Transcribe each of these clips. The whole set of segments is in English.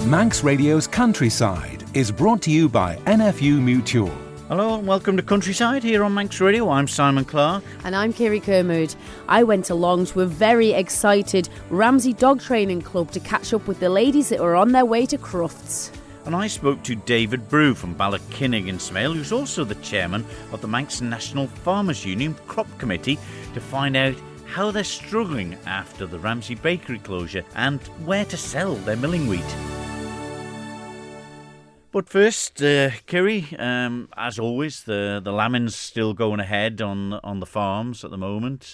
Manx Radio's Countryside is brought to you by NFU Mutual. Hello and welcome to Countryside here on Manx Radio. I'm Simon Clark. And I'm Kirree. I went along to a very excited Ramsey Dog Training Club to catch up with the ladies that were on their way to Crufts. And I spoke to David Brew from Ballykinnig in Smale, who's also the chairman of the Manx National Farmers Union Crop Committee, to find out how they're struggling after the Ramsey Bakery closure and where to sell their milling wheat. But first, Kirree, as always, the lambing's still going ahead on the farms at the moment,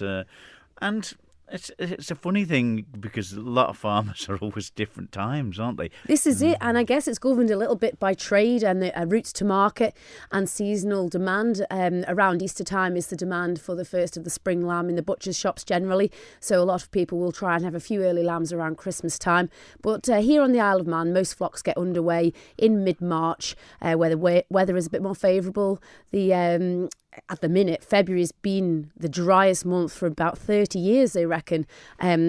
and it's a funny thing because a lot of farmers are always different times, aren't they? This is it, and I guess it's governed a little bit by trade and the routes to market and seasonal demand. Around Easter time is the demand for the first of the spring lamb in the butcher's shops generally, so a lot of people will try and have a few early lambs around Christmas time. But here on the Isle of Man, most flocks get underway in mid-March, where the weather is a bit more favourable. At the minute, February's been the driest month for about 30 years, they reckon.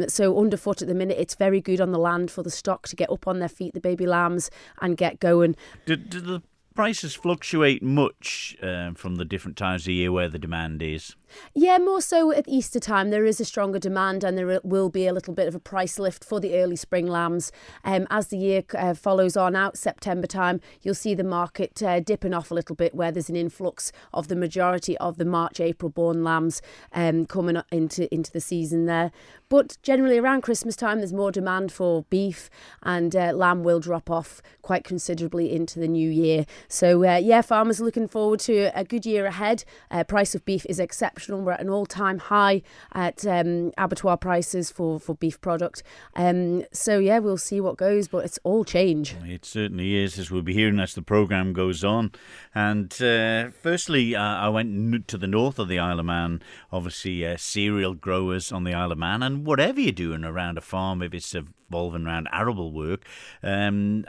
So underfoot at the minute, it's very good on the land for the stock to get up on their feet, the baby lambs, and get going. Do the prices fluctuate much from the different times of the year where the demand is? Yeah, more so at Easter time. There is a stronger demand and there will be a little bit of a price lift for the early spring lambs. As the year follows on out, September time, you'll see the market dipping off a little bit where there's an influx of the majority of the March, April born lambs coming into the season there. But generally around Christmas time, there's more demand for beef and lamb will drop off quite considerably into the new year. So, farmers are looking forward to a good year ahead. Price of beef is exceptional. We're at an all-time high at abattoir prices for beef product. We'll see what goes, but it's all change. It certainly is, as we'll be hearing as the programme goes on. And firstly, I went to the north of the Isle of Man, obviously cereal growers on the Isle of Man, and whatever you're doing around a farm, if it's involving around arable work and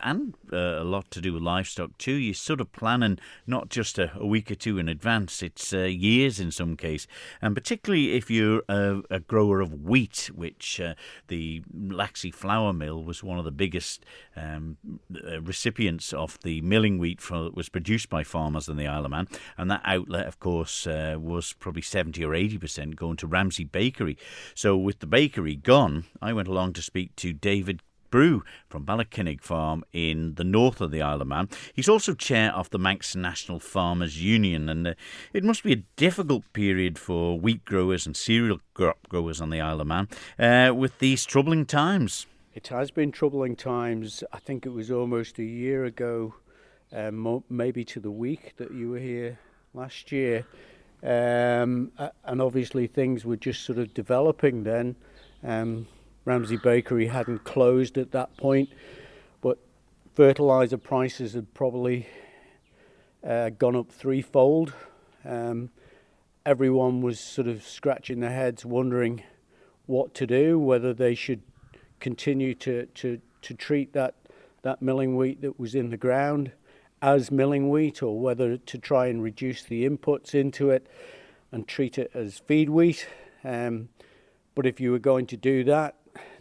a lot to do with livestock too, you're sort of planning not just a week or two in advance, it's years in some case. And particularly if you're a grower of wheat, which the Laxey Flour Mill was one of the biggest recipients of the milling wheat that was produced by farmers in the Isle of Man. And that outlet, of course, was probably 70 or 80% going to Ramsey Bakery. So with the bakery gone, I went along to speak to David Brew from Ballykinnig Farm in the north of the Isle of Man. He's also chair of the Manx National Farmers Union, and it must be a difficult period for wheat growers and cereal crop growers on the Isle of Man with these troubling times. It has been troubling times. I think it was almost a year ago, maybe to the week that you were here last year, and obviously things were just sort of developing then. Ramsey Bakery hadn't closed at that point, but fertiliser prices had probably gone up threefold. Everyone was sort of scratching their heads wondering what to do, whether they should continue to treat that milling wheat that was in the ground as milling wheat, or whether to try and reduce the inputs into it and treat it as feed wheat. But if you were going to do that,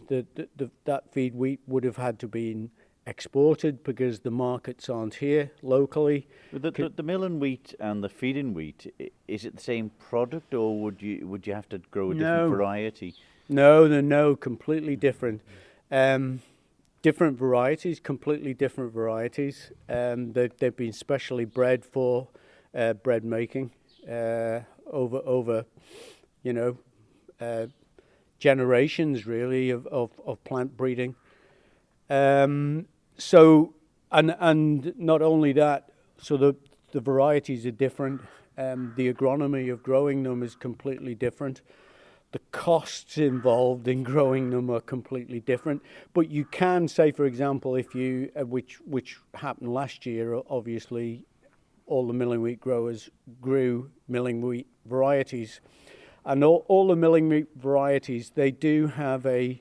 that feed wheat would have had to be exported because the markets aren't here locally. The milling wheat and the feeding wheat, is it the same product, or would you have to grow a different variety? No, completely different. Different varieties, completely different varieties. They've been specially bred for bread making over generations really of plant breeding. So not only that, so the varieties are different. The agronomy of growing them is completely different. The costs involved in growing them are completely different. But you can say, for example, if you which happened last year, obviously all the milling wheat growers grew milling wheat varieties. And all the milling wheat varieties, they do have a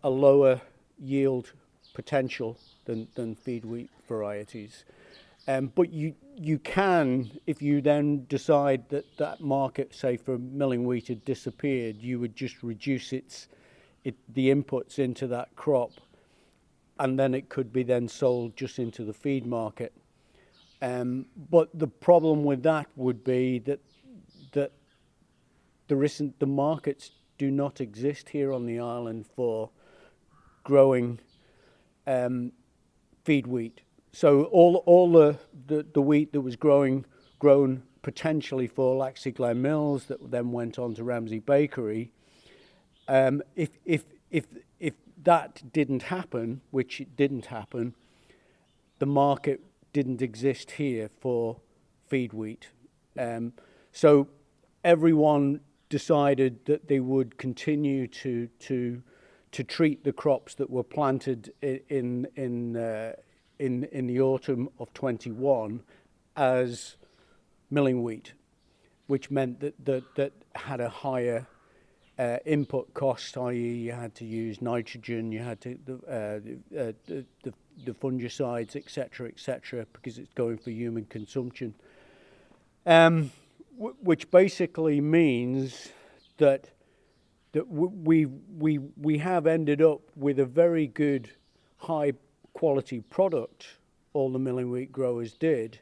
lower yield potential than feed wheat varieties. But you can, if you then decide that market, say for milling wheat, had disappeared, you would just reduce the inputs into that crop and then it could be then sold just into the feed market. But the problem with that would be that the markets do not exist here on the island for growing feed wheat. So all the wheat that was grown potentially for Laxey Glen Mills that then went on to Ramsey Bakery, if that didn't happen, which it didn't happen, the market didn't exist here for feed wheat. So everyone decided that they would continue to treat the crops that were planted in the autumn of 21 as milling wheat, which meant that had a higher input cost, i.e. you had to use nitrogen, you had to the fungicides, etc., because it's going for human consumption. Which basically means that we have ended up with a very good high quality product, all the milling wheat growers did,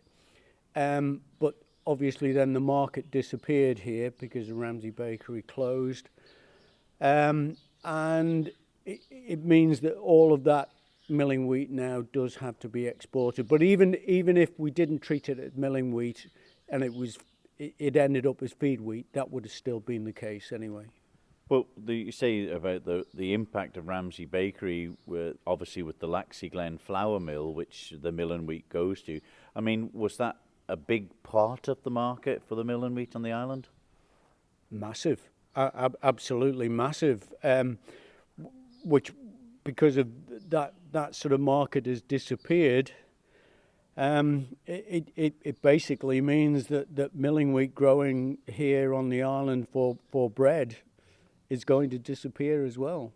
but obviously then the market disappeared here because the Ramsey Bakery closed, and it means that all of that milling wheat now does have to be exported. But even if we didn't treat it as milling wheat and it ended up as feed wheat, that would have still been the case anyway. Well, you say about the impact of Ramsey Bakery, obviously with the Laxey Glen flour mill, which the milling wheat goes to. I mean, was that a big part of the market for the milling wheat on the island? Massive, absolutely massive. Which, because of that sort of market has disappeared. It basically means that milling wheat growing here on the island for bread is going to disappear as well,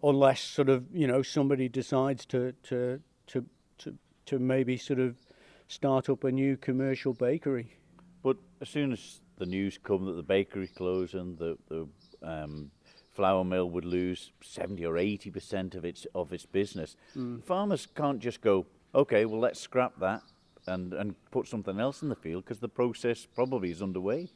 unless sort of somebody decides to maybe sort of start up a new commercial bakery. But as soon as the news come that the bakery closed and the flour mill would lose 70 or 80% of its business, farmers can't just go, okay, well, let's scrap that and put something else in the field, because the process probably is underway.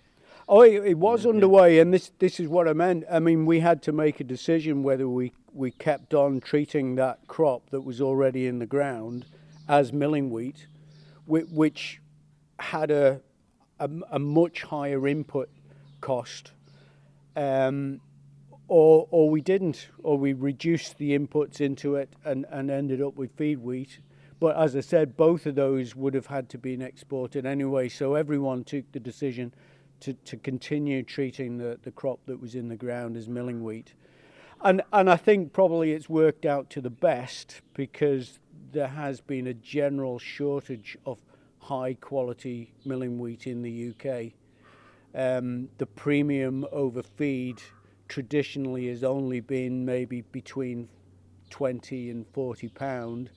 Oh, it was underway, and this is what I meant. I mean, we had to make a decision whether we kept on treating that crop that was already in the ground as milling wheat, which had a much higher input cost, or we didn't, or we reduced the inputs into it and ended up with feed wheat. But as I said, both of those would have had to be exported anyway, so everyone took the decision to continue treating the crop that was in the ground as milling wheat. And I think probably it's worked out to the best, because there has been a general shortage of high quality milling wheat in the UK. The premium over feed traditionally has only been maybe between 20 and 40 pound.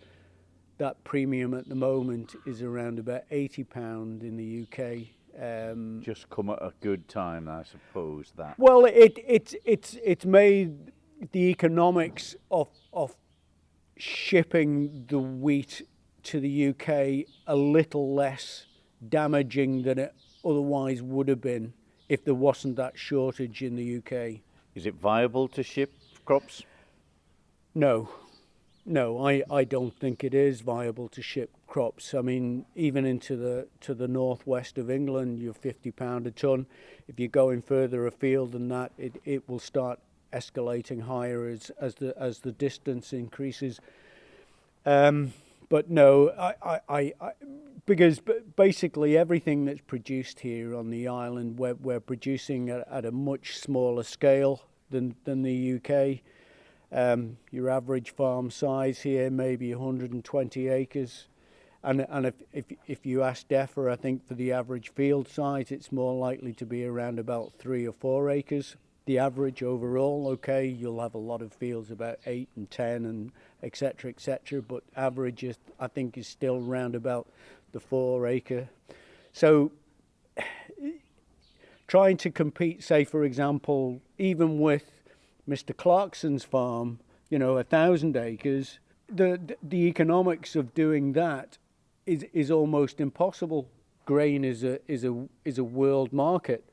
That premium at the moment is around about 80 pound in the UK. Just come at a good time, I suppose. That well, it's made the economics of shipping the wheat to the UK a little less damaging than it otherwise would have been if there wasn't that shortage in the UK. Is it viable to ship crops? No, I don't think it is viable to ship crops. I mean, even into the northwest of England, you're £50 a ton. If you're going further afield than that, it will start escalating higher as the distance increases. But no, I because basically everything that's produced here on the island, we're producing at a much smaller scale than the UK. Your average farm size here maybe 120 acres, and if you ask DEFRA, I think for the average field size it's more likely to be around about 3 or 4 acres. The average overall, okay, you'll have a lot of fields about 8 and 10 and etc., but average is, I think, is still around about the 4 acre. So trying to compete, say for example, even with Mr. Clarkson's farm 1,000 acres, the economics of doing that is almost impossible. Grain is a world market,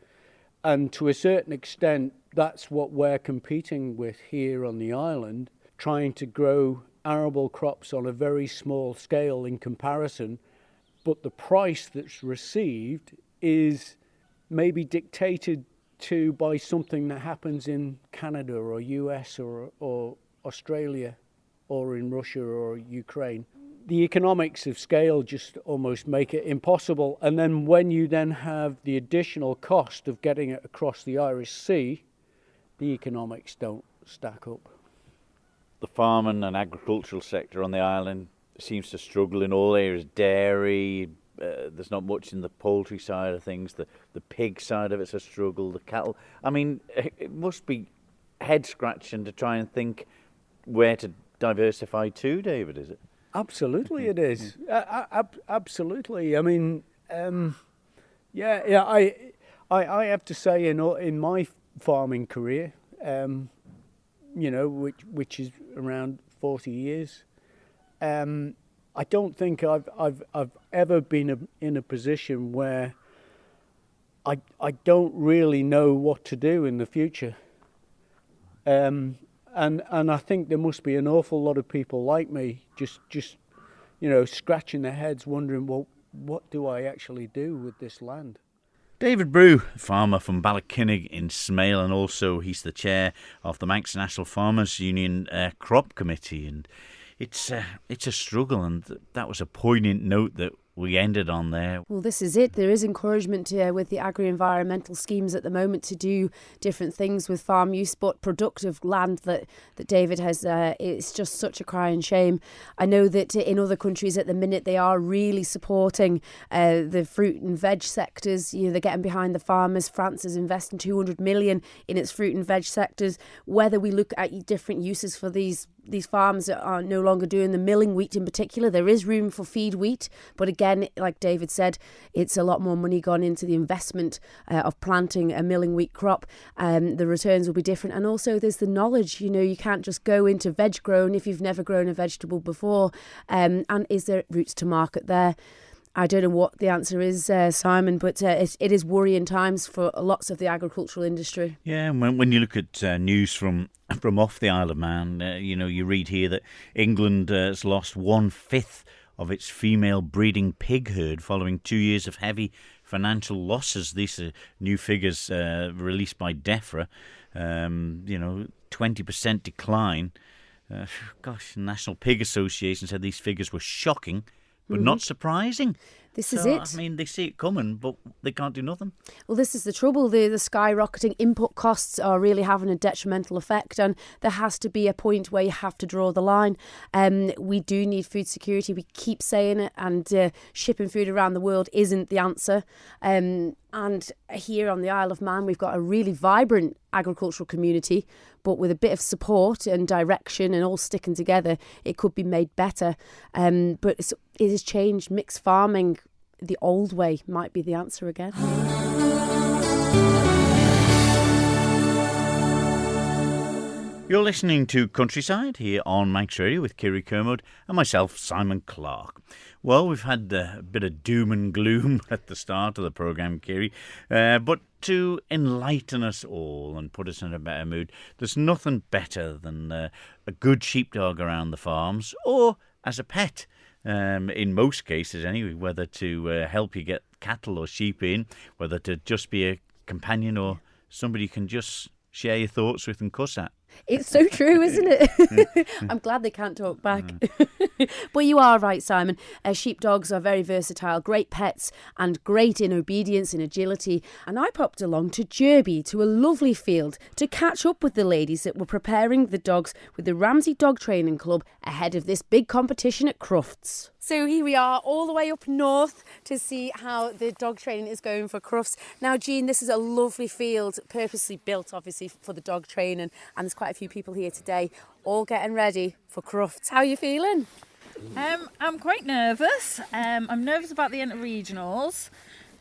and to a certain extent, that's what we're competing with here on the island, trying to grow arable crops on a very small scale in comparison, but the price that's received is maybe dictated to by something that happens in Canada or US or Australia or in Russia or Ukraine. The economics of scale just almost make it impossible. And then when you then have the additional cost of getting it across the Irish Sea, the economics don't stack up. The farming and agricultural sector on the island seems to struggle in all areas. Dairy, there's not much in the poultry side of things. The pig side of it's a struggle. The cattle. I mean, it must be head scratching to try and think where to diversify to, David, is it? Absolutely, it is. Absolutely. I mean, I have to say, in my farming career, which is around 40 years, I don't think I've ever been in a position where I don't really know what to do in the future. And I think there must be an awful lot of people like me just scratching their heads wondering, well, what do I actually do with this land? David Brew, farmer from Ballackinnig in Smail, and also he's the chair of the Manx National Farmers Union Crop Committee, and it's a struggle, and that was a poignant note that we ended on there. Well, this is it. There is encouragement with the agri-environmental schemes at the moment to do different things with farm use, but productive land that David has, it's just such a crying shame. I know that in other countries at the minute they are really supporting the fruit and veg sectors. They're getting behind the farmers. France is investing 200 million in its fruit and veg sectors. Whether we look at different uses for these farms that are no longer doing the milling wheat in particular, there is room for feed wheat, but again, like David said, it's a lot more money gone into the investment of planting a milling wheat crop. The returns will be different, and also there's the knowledge. You can't just go into veg growing if you've never grown a vegetable before, and is there routes to market there? I don't know what the answer is, Simon, but it is worrying times for lots of the agricultural industry. Yeah, and when you look at news from off the Isle of Man, you read here that England has lost 1/5 of its female breeding pig herd following 2 years of heavy financial losses. These are new figures released by DEFRA. 20% decline. National Pig Association said these figures were shocking, but not surprising. This is it. I mean, they see it coming, but they can't do nothing. Well, this is the trouble. The skyrocketing input costs are really having a detrimental effect, and there has to be a point where you have to draw the line. We do need food security. We keep saying it, and shipping food around the world isn't the answer. And here on the Isle of Man, we've got a really vibrant agricultural community, but with a bit of support and direction and all sticking together, it could be made better. But it has changed. Mixed farming, the old way, might be the answer again. You're listening to Countryside here on Manx Radio with Kirree Kermode and myself, Simon Clark. Well, we've had a bit of doom and gloom at the start of the programme, Kirree, but to enlighten us all and put us in a better mood, there's nothing better than a good sheepdog around the farms, or as a pet, in most cases anyway, whether to help you get cattle or sheep in, whether to just be a companion or somebody you can just share your thoughts with and cuss at. It's so true, isn't it? I'm glad they can't talk back. But you are right, Simon. Sheepdogs are very versatile, great pets and great in obedience and agility. And I popped along to Kirree, to a lovely field, to catch up with the ladies that were preparing the dogs with the Ramsey Dog Training Club ahead of this big competition at Crufts. So here we are, all the way up north to see how the dog training is going for Crufts. Now, Jean, this is a lovely field, purposely built, obviously, for the dog training. And there's quite a few people here today, all getting ready for Crufts. How are you feeling? I'm quite nervous. I'm nervous about the inter-regionals.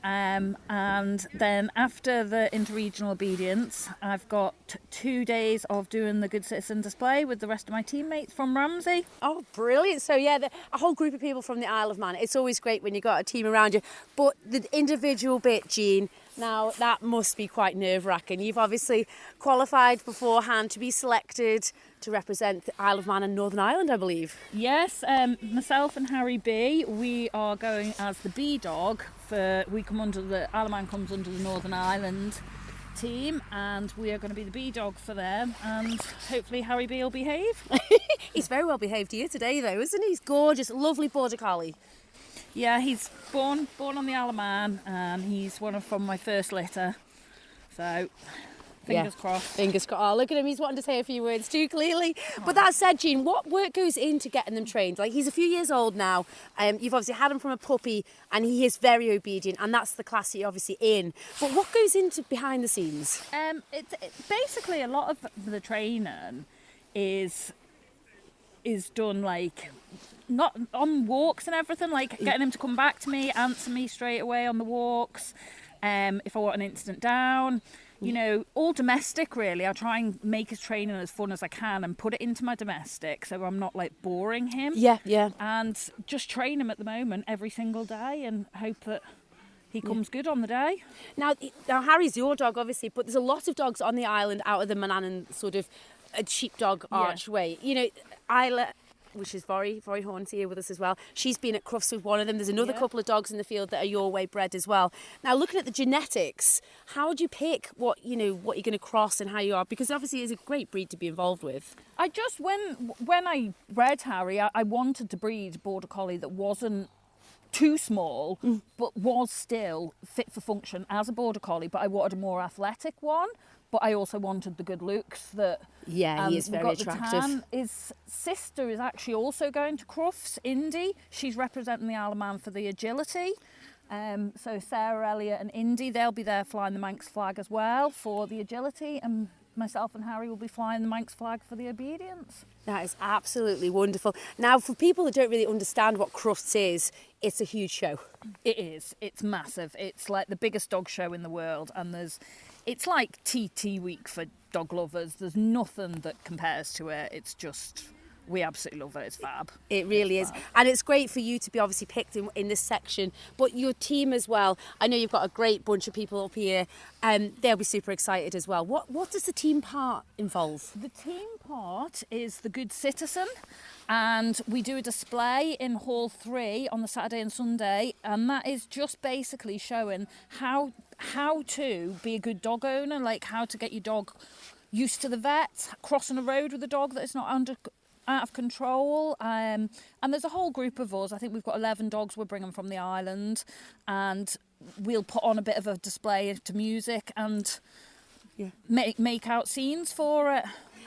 And then after the interregional obedience, I've got 2 days of doing the Good Citizen display with the rest of my teammates from Ramsey. Oh, brilliant. So, yeah, a whole group of people from the Isle of Man. It's always great when you've got a team around you. But the individual bit, Jean, now that must be quite nerve-wracking. You've obviously qualified beforehand to be selected to represent the Isle of Man and Northern Ireland, I believe. Yes, myself and Harry B, we are going as the B dog. We come under the Isle of Man comes under the Northern Ireland team, and we are going to be the B dog for them, and hopefully Harry B will behave. He's very well behaved here today, though, isn't he? He's gorgeous, lovely border collie. Yeah, he's born on the Isle of Man, and he's from my first litter. So, fingers crossed. Fingers crossed. Oh, look at him. He's wanting to say a few words too, clearly. But that said, Jean, what work goes into getting them trained? Like, he's a few years old now. You've obviously had him from a puppy, and he is very obedient, and that's the class you're obviously in. But what goes into behind the scenes? It's basically a lot of the training is done like not on walks and everything, like getting him to come back to me, answer me straight away on the walks. If I want an instant down, all domestic really. I try and make his training as fun as I can and put it into my domestic so I'm not like boring him. Yeah. And just train him at the moment every single day and hope that he comes good on the day. Now, Harry's your dog, obviously, but there's a lot of dogs on the island out of the Manannan sort of sheepdog archway. Isla, which is Vori Horns here with us as well. She's been at Crufts with one of them. There's another couple of dogs in the field that are your way bred as well. Now, looking at the genetics, how do you pick what you're going to cross and how you are? Because obviously it's a great breed to be involved with. I just, when I bred Harry, I wanted to breed a border collie that wasn't too small, but was still fit for function as a border collie, but I wanted a more athletic one. But I also wanted the good looks that... Yeah, he is very attractive. His sister is actually also going to Crufts, Indy. She's representing the Isle of Man for the agility. So Sarah, Elliot and Indy, they'll be there flying the Manx flag as well for the agility. And myself and Harry will be flying the Manx flag for the obedience. That is absolutely wonderful. Now, for people that don't really understand what Crufts is, it's a huge show. It is. It's massive. It's like the biggest dog show in the world. And it's like TT week for dog lovers. There's nothing that compares to it. It's just, we absolutely love it. It's fab. It really is. And it's great for you to be obviously picked in this section, but your team as well. I know you've got a great bunch of people up here, and they'll be super excited as well. What does the team part involve? The team part is the Good Citizen, and we do a display in Hall 3 on the Saturday and Sunday, and that is just basically showing how to be a good dog owner, like how to get your dog used to the vet, crossing a road with a dog that is not out of control, and there's a whole group of us. I think we've got 11 dogs we're bringing from the island, and we'll put on a bit of a display to music and make out scenes for it.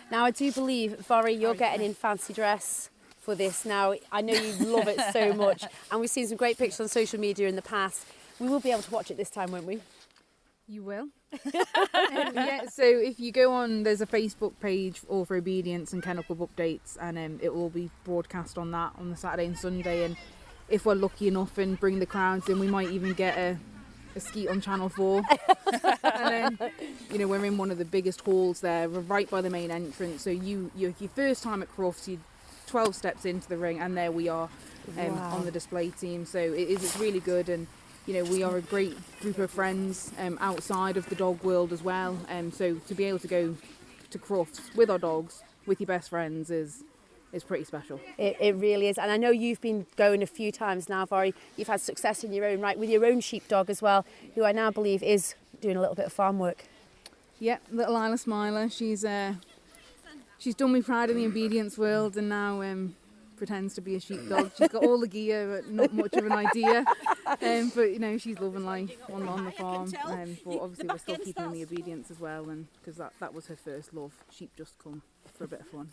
Now, I do believe, Vori, you're getting in fancy dress for this now. I know you love it so much, and we've seen some great pictures on social media in the past. We will be able to watch it this time, won't we? You will. So if you go on, there's a Facebook page all for obedience and kennel club updates, and it will be broadcast on that on the Saturday and Sunday. And if we're lucky enough and bring the crowds in, we might even get a skeet on Channel 4. And then, we're in one of the biggest halls there. We're right by the main entrance. So your first time at Crufts, you're 12 steps into the ring, and there we are on the display team. So it's really good, and we are a great group of friends outside of the dog world as well. So to be able to go to Crufts with our dogs, with your best friends, is pretty special. It really is. And I know you've been going a few times now, Vori. You've had success in your own right with your own sheepdog as well, who I now believe is doing a little bit of farm work. Yep, little Isla Smiler. She's done me proud in the obedience world, and now pretends to be a sheepdog. She's got all the gear, but not much of an idea. But she's loving life on the farm. But obviously we're still keeping the obedience as well, and because that was her first love. Sheep just come for a bit of fun.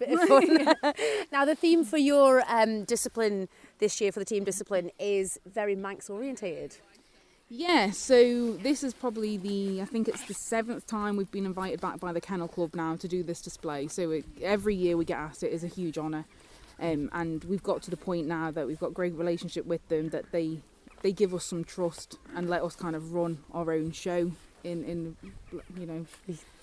Now, the theme for your discipline this year, for the team discipline, is very Manx orientated. Yeah, so this is probably I think it's the 7th time we've been invited back by the Kennel Club now to do this display. So every year we get asked. It is a huge honour. And we've got to the point now that we've got a great relationship with them, that they they give us some trust and let us kind of run our own show in you know.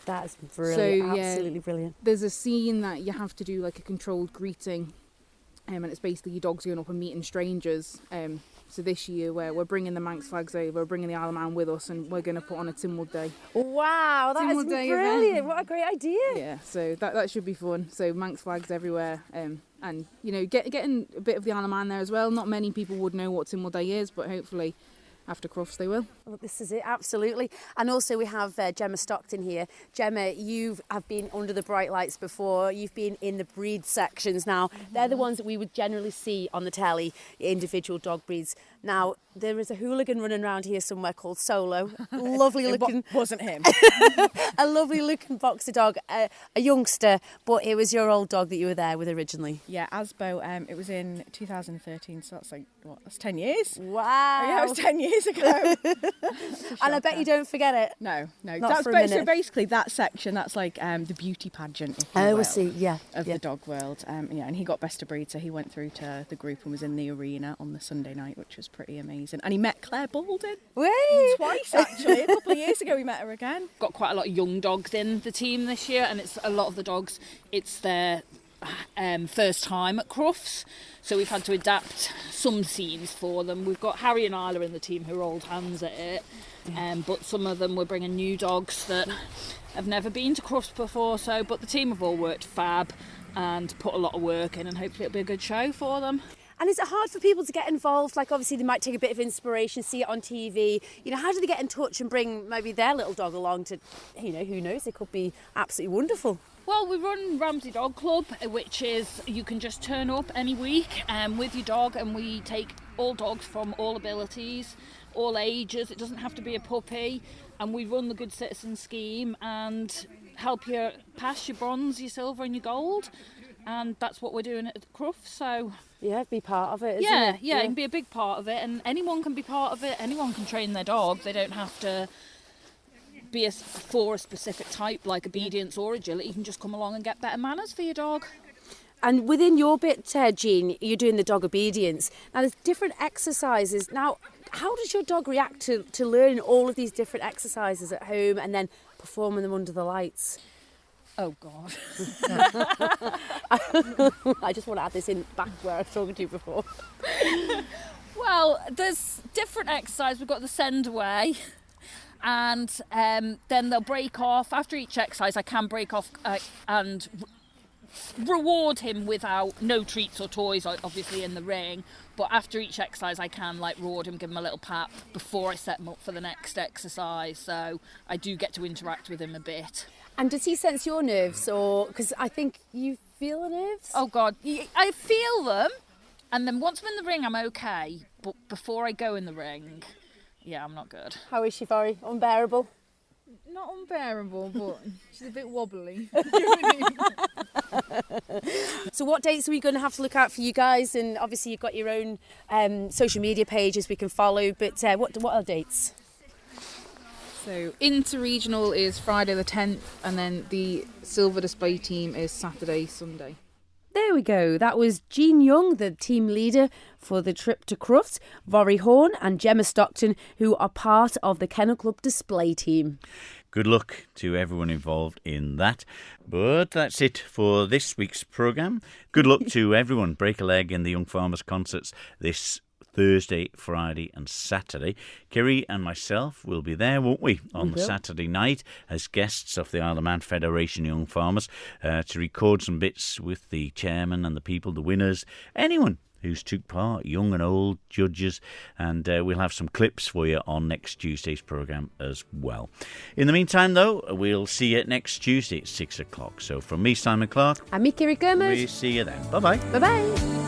That's brilliant. So, Absolutely brilliant. There's a scene that you have to do like a controlled greeting, and it's basically your dog's going up and meeting strangers. So this year we're bringing the Manx flags over, we're bringing the Isle of Man with us, and we're going to put on a Tynwald Day. Wow, that's Tynwald Day brilliant. event. What a great idea. Yeah, so that should be fun. So Manx flags everywhere, and you know, getting a bit of the Isle of Man there as well. Not many people would know what Tynwald Day is, but hopefully after Crufts they will. Well, this is it, absolutely. And also we have Gemma Stockton here. Gemma, you have been under the bright lights before. You've been in the breed sections now. They're the ones that we would generally see on the telly, individual dog breeds. Now, there is a hooligan running around here somewhere called Solo. Lovely looking. It wasn't him. A lovely looking boxer dog, a youngster, but it was your old dog that you were there with originally. Yeah, Asbo. It was in 2013, so that's like, what, that's 10 years? Wow. Oh, yeah, it was 10 years ago. And I bet you don't forget it. No. Not That's for a minute. so basically that section, that's like the beauty pageant, if you Oh, I will, see, yeah. of the dog world. Yeah, and he got best of breed, so he went through to the group and was in the arena on the Sunday night, which was pretty amazing. And he met Claire Baldwin. Whee! Twice, actually. A couple of years ago we met her again. Got quite a lot of young dogs in the team this year, and it's a lot of the dogs, it's their first time at Crufts, so we've had to adapt some scenes for them. We've got Harry and Isla in the team who are old hands at it, but some of them we're bringing new dogs that have never been to Crufts before, but the team have all worked fab and put a lot of work in, and hopefully it'll be a good show for them. And is it hard for people to get involved? Like, obviously they might take a bit of inspiration, see it on TV. You know, how do they get in touch and bring maybe their little dog along to, you know, who knows, it could be absolutely wonderful. Well, we run Ramsey Dog Club, which is you can just turn up any week with your dog, and we take all dogs from all abilities, all ages. It doesn't have to be a puppy, and we run the Good Citizen scheme and help you pass your bronze, your silver and your gold, and that's what we're doing at Crufts. So yeah, be part of it, isn't yeah, it? yeah, and be a big part of it, and anyone can be part of it. Anyone can train their dog. They don't have to be for a specific type like obedience or agility. You can just come along and get better manners for your dog. And within your bit, Jean, you're doing the dog obedience. Now, there's different exercises. Now, how does your dog react to learning all of these different exercises at home and then performing them under the lights? Oh, God. I just want to add this in back where I was talking to you before. Well, there's different exercises. We've got the send away, and then they'll break off. After each exercise, I can break off and reward him without no treats or toys, obviously, in the ring. But after each exercise, I can reward him, give him a little pat before I set him up for the next exercise. So I do get to interact with him a bit. And does he sense your nerves, or because I think you feel the nerves? Oh God, I feel them, and then once I'm in the ring, I'm okay. But before I go in the ring, yeah, I'm not good. How is she, Forry? Unbearable? Not unbearable, but she's a bit wobbly. So what dates are we going to have to look out for you guys? And obviously you've got your own social media pages we can follow, but what are dates? So inter-regional is Friday the 10th, and then the silver display team is Saturday, Sunday. There we go. That was Jean Young, the team leader for the trip to Crufts, Vorry Horn and Gemma Stockton, who are part of the Kennel Club display team. Good luck to everyone involved in that. But that's it for this week's programme. Good luck to everyone. Break a leg in the Young Farmers concerts this Thursday, Friday and Saturday. Kirree and myself will be there, won't we, on the Saturday night as guests of the Isle of Man Federation Young Farmers to record some bits with the chairman and the people, the winners, anyone who's took part, young and old, judges, and we'll have some clips for you on next Tuesday's programme as well. In the meantime, though, we'll see you next Tuesday at 6 o'clock. So from me, Simon Clark, And me, Kirree Kermode. we see you then. Bye-bye. Bye-bye.